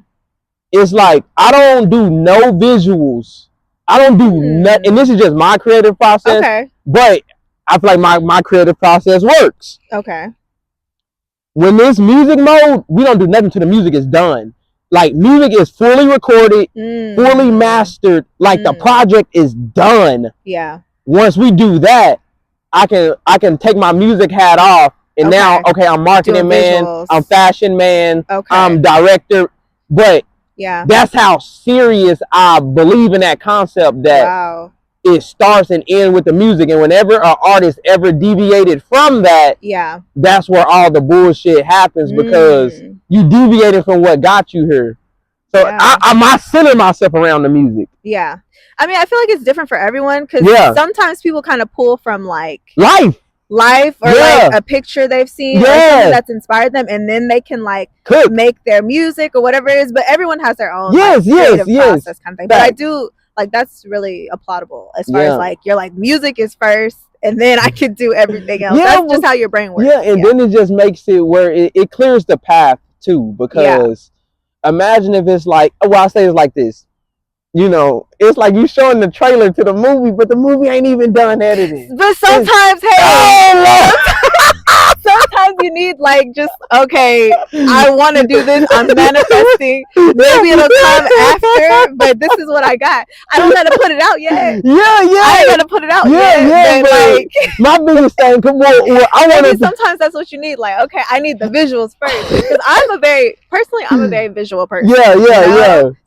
[SPEAKER 2] It's like, I don't do no visuals. I don't do nothing. And this is just my creative process.
[SPEAKER 1] Okay.
[SPEAKER 2] But I feel like my creative process works.
[SPEAKER 1] Okay.
[SPEAKER 2] When this music mode, we don't do nothing till the music is done. Like music is fully recorded, fully mastered. Like the project is done.
[SPEAKER 1] Yeah.
[SPEAKER 2] Once we do that, I can take my music hat off And now, okay, I'm marketing man, I'm fashion man, I'm director. But that's how serious I believe in that concept that it starts and ends with the music. And whenever an artist ever deviated from that, that's where all the bullshit happens, because you deviated from what got you here. So I center myself around the music.
[SPEAKER 1] Yeah. I mean, I feel like it's different for everyone, because sometimes people kind of pull from like life or like a picture they've seen or something that's inspired them, and then they can like make their music or whatever it is. But everyone has their own creative process kind of thing. But I do like, that's really applaudable as far as like, you're like, music is first and then I can do everything else. That's just how your brain works.
[SPEAKER 2] And then it just makes it where it clears the path too, because imagine if it's like, well, I say it's like this. You know, it's like you showing the trailer to the movie, but the movie ain't even done editing.
[SPEAKER 1] But sometimes, sometimes you need like, just, okay, I want to do this. I'm manifesting. Maybe it'll come after, but this is what I got. I don't gotta put it out yet. I ain't gotta put it out yet. But like,
[SPEAKER 2] my biggest thing, come on, I want to.
[SPEAKER 1] Sometimes that's what you need. Like, okay, I need the visuals first, because I'm a very visual person.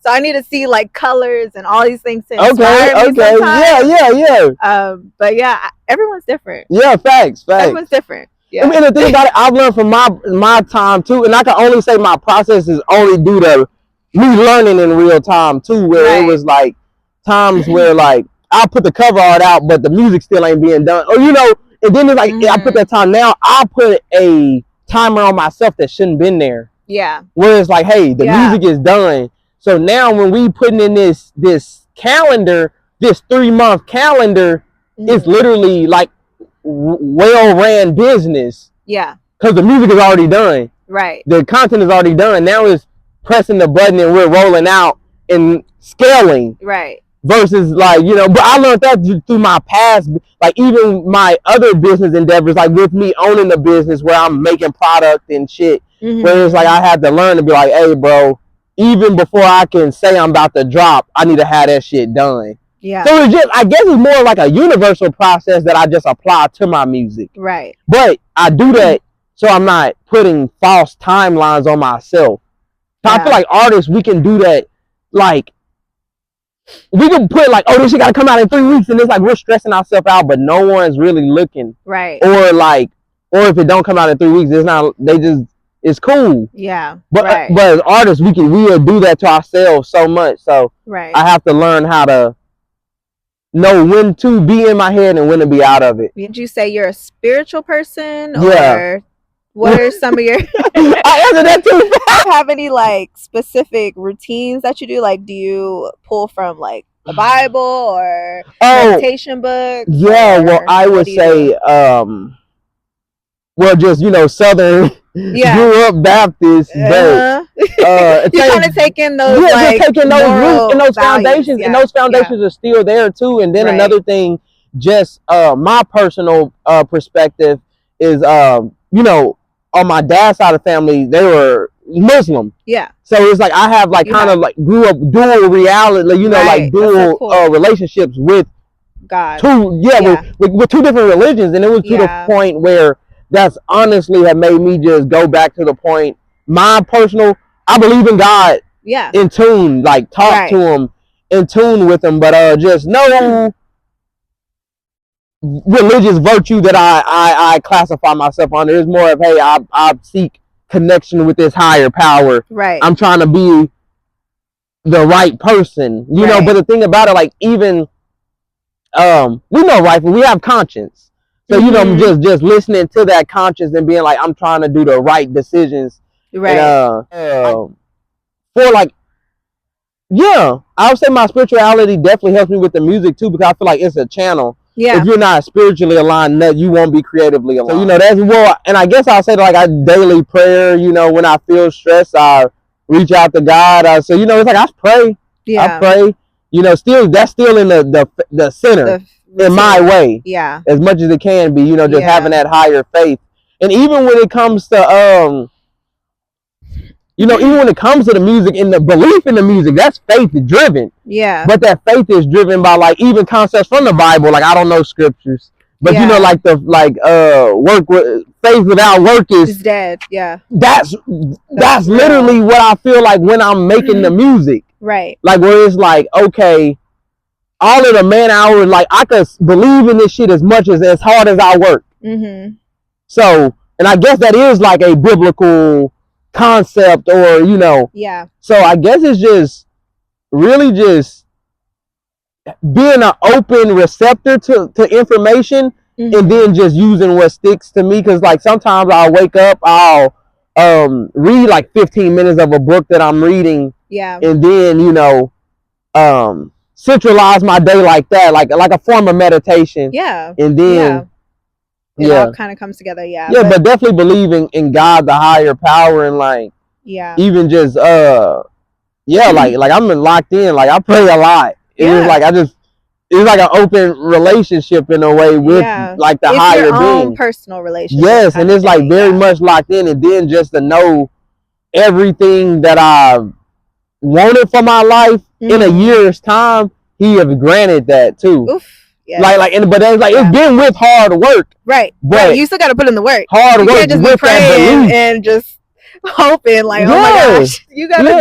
[SPEAKER 1] So I need to see like colors and all these things to inspire me sometimes. But yeah, everyone's different.
[SPEAKER 2] Facts.
[SPEAKER 1] Everyone's different.
[SPEAKER 2] I mean, the thing about it, I've learned from my time too, and I can only say my process is only due to me learning in real time too, where it was like times where like I put the cover art out, but the music still ain't being done, or you know, and then it's like I put that time. Now I put a timer on myself that shouldn't been there. Where it's like, hey, the music is done. So now when we putting in this calendar, this 3-month calendar, it's literally like well-ran business. Because the music is already done. The content is already done. Now it's pressing the button and we're rolling out and scaling. Versus like, you know, but I learned that through my past, like even my other business endeavors, like with me owning the business where I'm making product and shit, where it's like I had to learn to be like, hey bro, even before I can say I'm about to drop, I need to have that shit done. So it's just, I guess it's more like a universal process that I just apply to my music. But I do that so I'm not putting false timelines on myself. So I feel like artists, we can do that. Like, we can put like, oh, this shit gotta come out in 3 weeks, and it's like we're stressing ourselves out, but no one's really looking. Or like, or if it don't come out in 3 weeks, it's not, they just, it's cool. But as artists, we'll do that to ourselves so much. So I have to learn how to know when to be in my head and when to be out of it.
[SPEAKER 1] Would you say you're a spiritual person, or what are some of your
[SPEAKER 2] I answered that too.
[SPEAKER 1] Do you have any like specific routines that you do? Like, do you pull from like the Bible or meditation books?
[SPEAKER 2] Well, I would say well, just, you know, Southern, grew up Baptist, but
[SPEAKER 1] you kind of taking those,
[SPEAKER 2] just taking those roots and those foundations, and those foundations are still there too. And then another thing, just my personal perspective is, you know, on my dad's side of the family, they were Muslim. So it's like I have like kind of like grew up dual reality, you know, like dual relationships with
[SPEAKER 1] God.
[SPEAKER 2] With 2 different religions, and it was to the point where that's honestly have made me just go back to the point. My personal, I believe in God. In tune, like talk to him, in tune with him, but just no religious virtue that I classify myself under. It's more of, hey, I seek connection with this higher power. I'm trying to be the right person, you know. But the thing about it, like even we know we have conscience. So, you know, just listening to that conscience and being like, I'm trying to do the right decisions. And, for like, I would say my spirituality definitely helps me with the music too, because I feel like it's a channel. If you're not spiritually aligned, you won't be creatively aligned. So, you know, that's and I guess I'll say that, like, I daily prayer, you know, when I feel stressed, I reach out to God. So, you know, it's like I pray. I pray. You know, that's still in the center. In my way, as much as it can be, you know, just having that higher faith. And even when it comes to you know, even when it comes to the music and the belief in the music, that's faith driven. But that faith is driven by like even concepts from the Bible. Like, I don't know scriptures, But you know, like the work with faith without work
[SPEAKER 1] is dead. Yeah.
[SPEAKER 2] That's literally what I feel like when I'm making the music.
[SPEAKER 1] Right.
[SPEAKER 2] Like where it's like, okay, all of the man hours, like I could believe in this shit as much as hard as I work.
[SPEAKER 1] Mm-hmm.
[SPEAKER 2] So, and I guess that is like a biblical concept, or you know.
[SPEAKER 1] Yeah.
[SPEAKER 2] So I guess it's just really just being an open receptor to information, and then just using what sticks to me. Because like sometimes I'll wake up, I'll read like 15 minutes of a book that I'm reading, and then you know centralize my day like that, like a form of meditation. And then
[SPEAKER 1] it all kind of comes together.
[SPEAKER 2] But definitely believing in God, the higher power, and like even just like I'm locked in, like I pray a lot. It's like it's like an open relationship in a way with like the higher
[SPEAKER 1] your own
[SPEAKER 2] being,
[SPEAKER 1] personal relationship.
[SPEAKER 2] Yes, and it's like very much locked in, and then just to know everything that I wanted for my life in a year's time, He has granted that too.
[SPEAKER 1] Oof. Yeah.
[SPEAKER 2] But it's like it's been with hard work,
[SPEAKER 1] right? But you still got to put in the work.
[SPEAKER 2] Hard
[SPEAKER 1] you
[SPEAKER 2] work
[SPEAKER 1] can't just
[SPEAKER 2] with
[SPEAKER 1] be praying and just hoping like, oh my gosh, you gotta put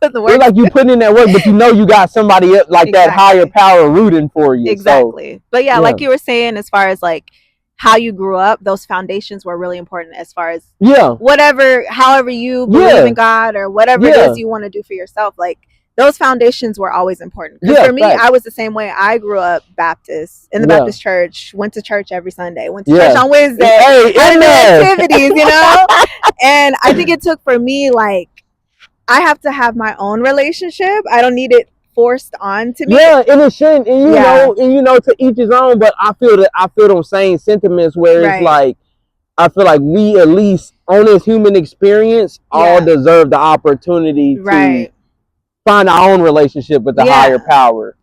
[SPEAKER 1] in the work.
[SPEAKER 2] It's like you put in that work, but you know you got somebody up like that higher power rooting for you.
[SPEAKER 1] Exactly. So, but like you were saying, as far as like how you grew up, those foundations were really important as far as however you believe in God or whatever it is you want to do for yourself. Like those foundations were always important. Because for me, I was the same way. I grew up Baptist in the Baptist church, went to church every Sunday, went to church on Wednesday, activities, you know? And I think it took for me, like, I have to have my own relationship. I don't need it forced on to me.
[SPEAKER 2] Yeah, and it shouldn't. And you know, to each his own. But I feel those same sentiments where it's like, I feel like we at least on this human experience all deserve the opportunity to find our own relationship with the higher power,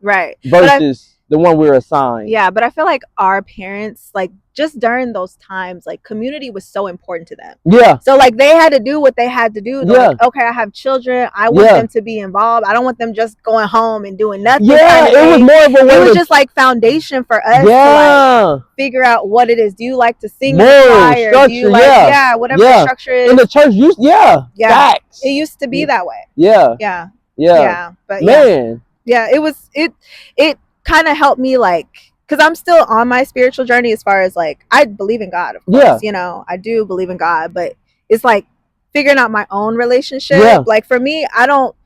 [SPEAKER 2] versus the one we're assigned.
[SPEAKER 1] But I feel like our parents, like just during those times, like community was so important to them. So like they had to do what they had to do. Like, okay, I have children, I want them to be involved. I don't want them just going home and doing nothing.
[SPEAKER 2] It was more of a way.
[SPEAKER 1] It was just like foundation for us to like figure out what it is. Do you like to sing in the choir?
[SPEAKER 2] Structure,
[SPEAKER 1] do you like whatever the structure is?
[SPEAKER 2] In the church facts.
[SPEAKER 1] It used to be that way.
[SPEAKER 2] But man,
[SPEAKER 1] it kind of helped me, like, because I'm still on my spiritual journey as far as like I believe in God, of course, you know, I do believe in God, but it's like figuring out my own relationship. Like for me, I don't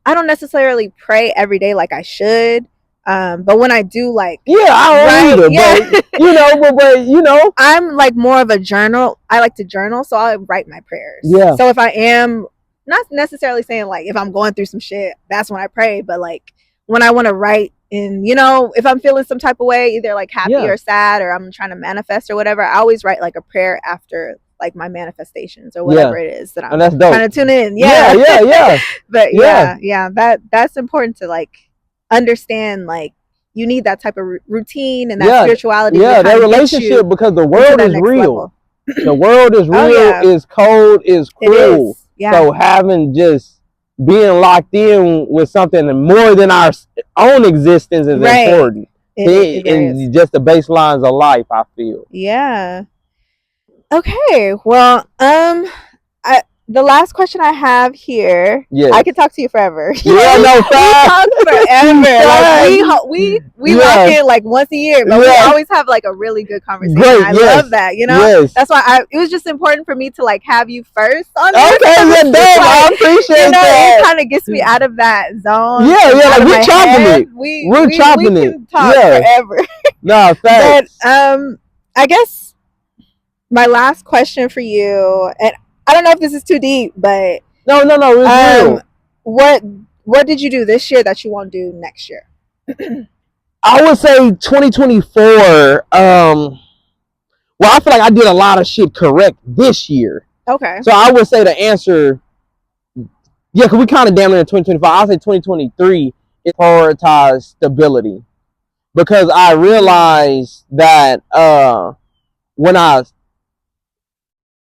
[SPEAKER 1] necessarily pray every day like I should. But when I do, like,
[SPEAKER 2] I don't either, but you know,
[SPEAKER 1] I'm like more of a journal. I like to journal, so I write my prayers. So if I am not necessarily saying like if I'm going through some shit, that's when I pray, but like when I want to write, and you know, if I'm feeling some type of way, either like happy or sad, or I'm trying to manifest or whatever, I always write like a prayer after like my manifestations or whatever it is that I'm trying to tune in. But that's important to like understand. Like you need that type of routine and that spirituality.
[SPEAKER 2] That relationship, because the world is real. The world is real, is cold, is cruel. So having just being locked in with something more than our own existence is important. And just the baselines of life, I feel.
[SPEAKER 1] Okay. Well, the last question I have here, I could talk to you forever.
[SPEAKER 2] We
[SPEAKER 1] talk forever. Like we lock in like once a year, but we always have like a really good conversation. I love that. You know, that's why it was just important for me to like have you first on this.
[SPEAKER 2] Okay, I appreciate that.
[SPEAKER 1] It kind of gets me out of that zone.
[SPEAKER 2] Like we're chopping it. We're chopping it.
[SPEAKER 1] We can talk forever.
[SPEAKER 2] No, thanks.
[SPEAKER 1] But I guess my last question for you, and I don't know if this is too deep, but
[SPEAKER 2] no, it's
[SPEAKER 1] real. What did you do this year that you want to do next year?
[SPEAKER 2] I would say 2024. Well, I feel like I did a lot of shit correct this year.
[SPEAKER 1] Okay.
[SPEAKER 2] So I would say the answer, because we kind of damn near in 2025. I'll say 2023 is prioritize stability, because I realized that when I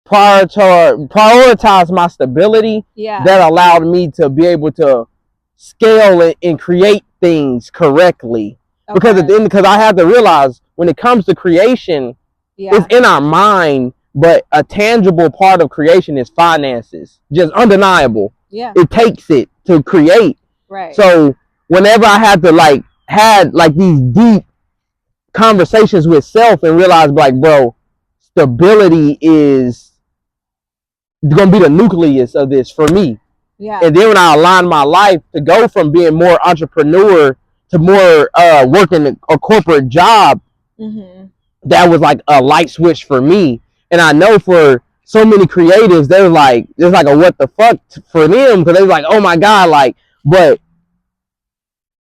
[SPEAKER 2] prioritize my stability, that allowed me to be able to scale it and create things correctly. Because at the end, because I had to realize when it comes to creation,
[SPEAKER 1] Yeah.
[SPEAKER 2] it's in our mind, but a tangible part of creation is finances. Just undeniable.
[SPEAKER 1] Yeah.
[SPEAKER 2] It takes it to create.
[SPEAKER 1] Right.
[SPEAKER 2] So whenever I had to had these deep conversations with self and realize bro, stability is gonna be the nucleus of this for me.
[SPEAKER 1] Yeah.
[SPEAKER 2] And then when I aligned my life to go from being more entrepreneur to more working a corporate job, that was like a light switch for me. And I know for so many creatives, they're like, it's like a what the fuck for them, because they're like, oh my God, but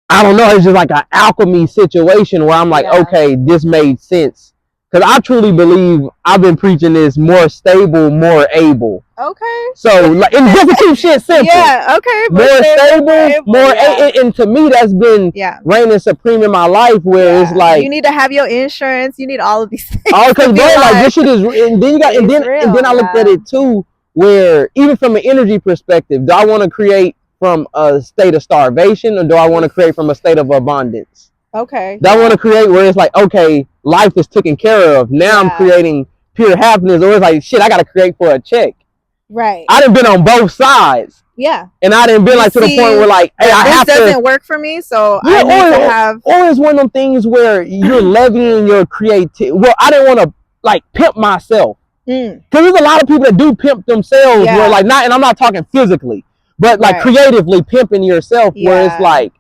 [SPEAKER 2] I don't know, it's just like an alchemy situation where I'm like, okay, this made sense. Because I truly believe I've been preaching this: more stable, more able.
[SPEAKER 1] Okay.
[SPEAKER 2] So, and just to keep shit simple.
[SPEAKER 1] Yeah, okay.
[SPEAKER 2] More stable, more and to me, that's been reigning supreme in my life, where it's like,
[SPEAKER 1] you need to have your insurance, you need all of these things.
[SPEAKER 2] Oh, because this shit is, and then you got, and then I looked at it too, where even from an energy perspective, do I want to create from a state of starvation, or do I want to create from a state of abundance?
[SPEAKER 1] Okay.
[SPEAKER 2] Do I want to create where it's like, okay, life is taken care of. Now I'm creating pure happiness, or it's like, shit, I got to create for a check.
[SPEAKER 1] Right.
[SPEAKER 2] I done been on both sides.
[SPEAKER 1] Yeah.
[SPEAKER 2] And I done been to the point where hey,
[SPEAKER 1] this doesn't work for me, so I need to have.
[SPEAKER 2] Or it's one of them things where you're levying your creativity. Well, I didn't want to pimp myself. Because there's a lot of people that do pimp themselves, where not, and I'm not talking physically, but creatively pimping yourself, where it's like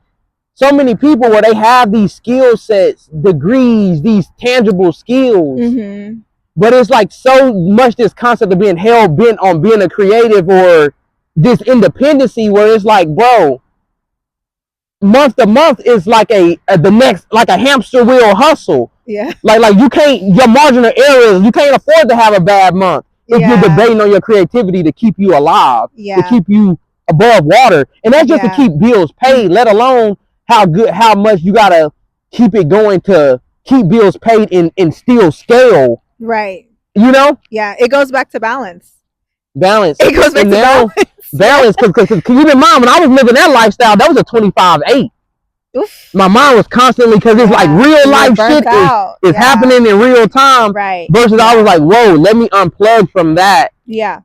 [SPEAKER 2] so many people where they have these skill sets, degrees, these tangible skills, but it's like so much this concept of being hell bent on being a creative, or this independency, where it's like, bro, month to month is like the next, like a hamster wheel hustle.
[SPEAKER 1] Yeah.
[SPEAKER 2] Like you can't, your marginal errors, you can't afford to have a bad month if you're debating on your creativity to keep you alive, to keep you above water. And that's just to keep bills paid, let alone how much you gotta keep it going to keep bills paid in still scale.
[SPEAKER 1] Right.
[SPEAKER 2] You know?
[SPEAKER 1] Yeah. It goes back to balance.
[SPEAKER 2] It
[SPEAKER 1] goes back to
[SPEAKER 2] balance. Because keep in mind, when I was living that lifestyle, that was a 25/8. Oof. My mind was constantly, because it's like real life shit is happening in real time.
[SPEAKER 1] Right.
[SPEAKER 2] Versus I was like, whoa, let me unplug from that.
[SPEAKER 1] Yeah.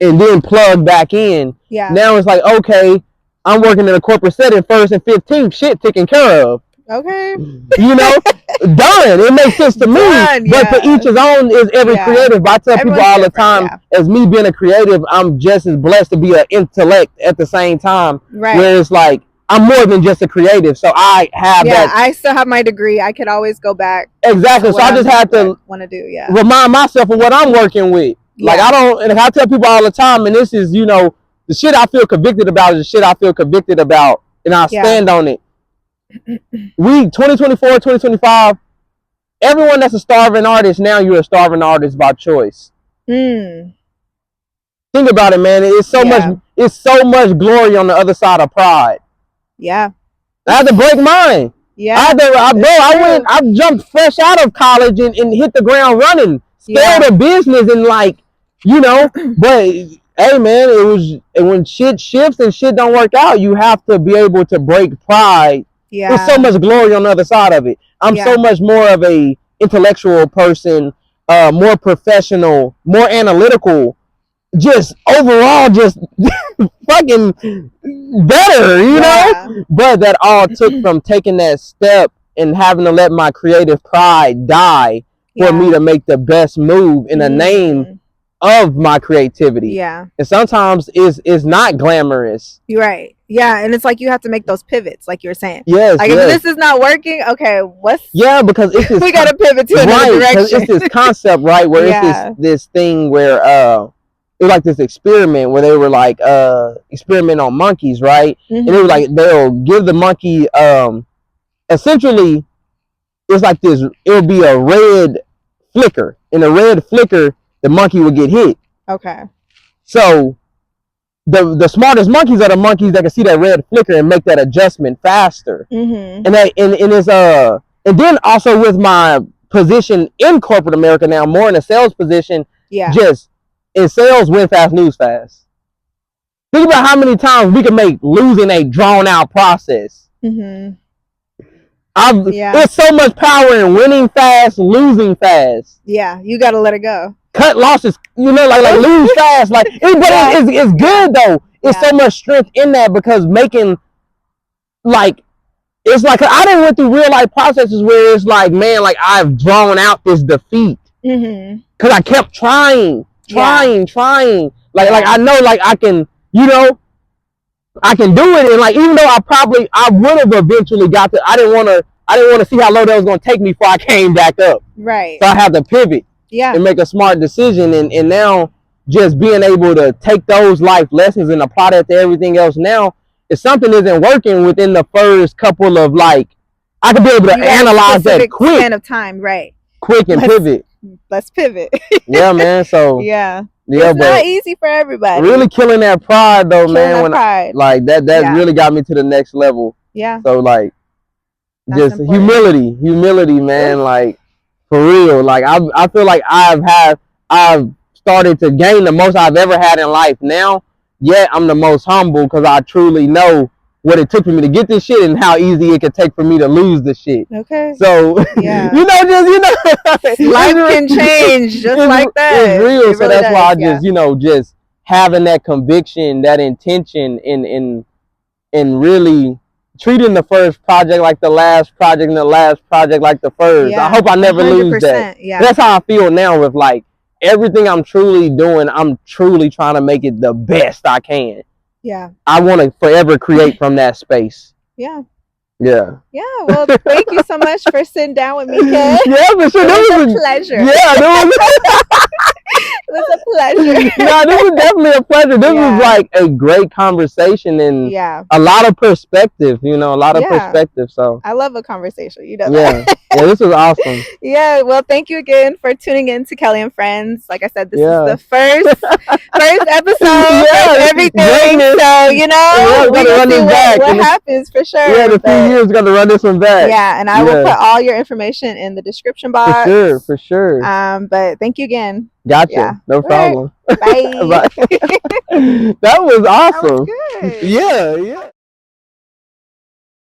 [SPEAKER 2] And then plug back in.
[SPEAKER 1] Yeah.
[SPEAKER 2] Now it's like, okay, I'm working in a corporate setting, 1st and 15th, shit taken care of.
[SPEAKER 1] Okay.
[SPEAKER 2] You know, done. It makes sense to me. But to each his own is every creative. But I tell people all the time, as me being a creative, I'm just as blessed to be an intellect at the same time.
[SPEAKER 1] Right.
[SPEAKER 2] Where it's like, I'm more than just a creative. So I have that.
[SPEAKER 1] I still have my degree. I could always go back.
[SPEAKER 2] Exactly. So I just had to remind myself of what I'm working with. Like I don't, and I tell people all the time, and this is, the shit I feel convicted about is the shit I feel convicted about, and I stand on it. 2024, 2025, everyone that's a starving artist, now you're a starving artist by choice. Think about it, man. It's so much glory on the other side of pride.
[SPEAKER 1] Yeah.
[SPEAKER 2] I had to break mine.
[SPEAKER 1] Yeah.
[SPEAKER 2] I jumped fresh out of college and hit the ground running. Scaled a business and but hey man, it was, when shit shifts and shit don't work out, you have to be able to break pride.
[SPEAKER 1] Yeah.
[SPEAKER 2] There's so much glory on the other side of it. I'm so much more of a intellectual person, more professional, more analytical, just overall just fucking better, you know? But that all took from taking that step and having to let my creative pride die for me to make the best move in the name of my creativity.
[SPEAKER 1] Yeah.
[SPEAKER 2] And sometimes it's not glamorous.
[SPEAKER 1] You're right. Yeah, and it's like you have to make those pivots, like you were saying.
[SPEAKER 2] Yes.
[SPEAKER 1] Like if this is not working, okay,
[SPEAKER 2] because it's this
[SPEAKER 1] we gotta pivot to another direction.
[SPEAKER 2] It's this concept, right? Where it's this thing where it was like this experiment where they were like experiment on monkeys, right? And it was like they'll give the monkey essentially it's like this, it would be a red flicker. In a red flicker, the monkey would get hit. Okay. So the smartest monkeys are the monkeys that can see that red flicker and make that adjustment faster. And then also with my position in corporate America now, more in a sales position, just in sales, win fast, lose fast. Think about how many times we can make losing a drawn out process. There's so much power in winning fast, losing fast.
[SPEAKER 1] Yeah, you gotta let it go.
[SPEAKER 2] Cut losses, like lose fast. Like, it's good though. It's so much strength in that, because making, like, it's like, I didn't went through real life processes where it's like, man, like, I've drawn out this defeat because I kept trying. Like I know, like, I can, I can do it, and like, even though I would have eventually got to, I didn't want to see how low that was going to take me before I came back up.
[SPEAKER 1] Right.
[SPEAKER 2] So I had to pivot. Yeah. And make a smart decision, and now just being able to take those life lessons and apply that to everything else now. If something isn't working within the first couple of, like, I could be able to analyze that quick span
[SPEAKER 1] of time, right?
[SPEAKER 2] Quick and pivot.
[SPEAKER 1] Let's pivot.
[SPEAKER 2] Yeah, man. So
[SPEAKER 1] yeah, it's not easy for everybody.
[SPEAKER 2] Really killing that pride though, man. Like that really got me to the next level. Yeah. So like, that's just important. humility, man. Like, for real. Like, I feel like I've started to gain the most I've ever had in life now. Yet I'm the most humble, because I truly know what it took for me to get this shit and how easy it could take for me to lose the shit. Okay. So yeah,
[SPEAKER 1] life can change just like that.
[SPEAKER 2] It's real. So that's why I just having that conviction, that intention, in really treating the first project like the last project, and the last project like the first. Yeah, I hope I never lose that. Yeah. That's how I feel now with, like, everything I'm truly doing. I'm truly trying to make it the best I can. Yeah. I want to forever create from that space. Yeah. Yeah. Yeah.
[SPEAKER 1] Well, thank you so much for sitting down with me, Ken.
[SPEAKER 2] Yeah, for sure.
[SPEAKER 1] It was a pleasure.
[SPEAKER 2] Yeah,
[SPEAKER 1] it was a pleasure.
[SPEAKER 2] No, this was definitely a pleasure. This was like a great conversation, and a lot of perspective, a lot of perspective. So
[SPEAKER 1] I love a conversation,
[SPEAKER 2] Yeah. Yeah, this was awesome.
[SPEAKER 1] Yeah, well, thank you again for tuning in to Keli and Friends. Like I said, this is the first episode of everything. So, we're going to see what happens for sure.
[SPEAKER 2] Yeah, in a few years, we're going to run this one back.
[SPEAKER 1] Yeah, and I will put all your information in the description box.
[SPEAKER 2] For sure.
[SPEAKER 1] But thank you again.
[SPEAKER 2] Gotcha. Yeah. No problem.
[SPEAKER 1] Right. Bye.
[SPEAKER 2] That was awesome.
[SPEAKER 1] That was good.
[SPEAKER 2] Yeah.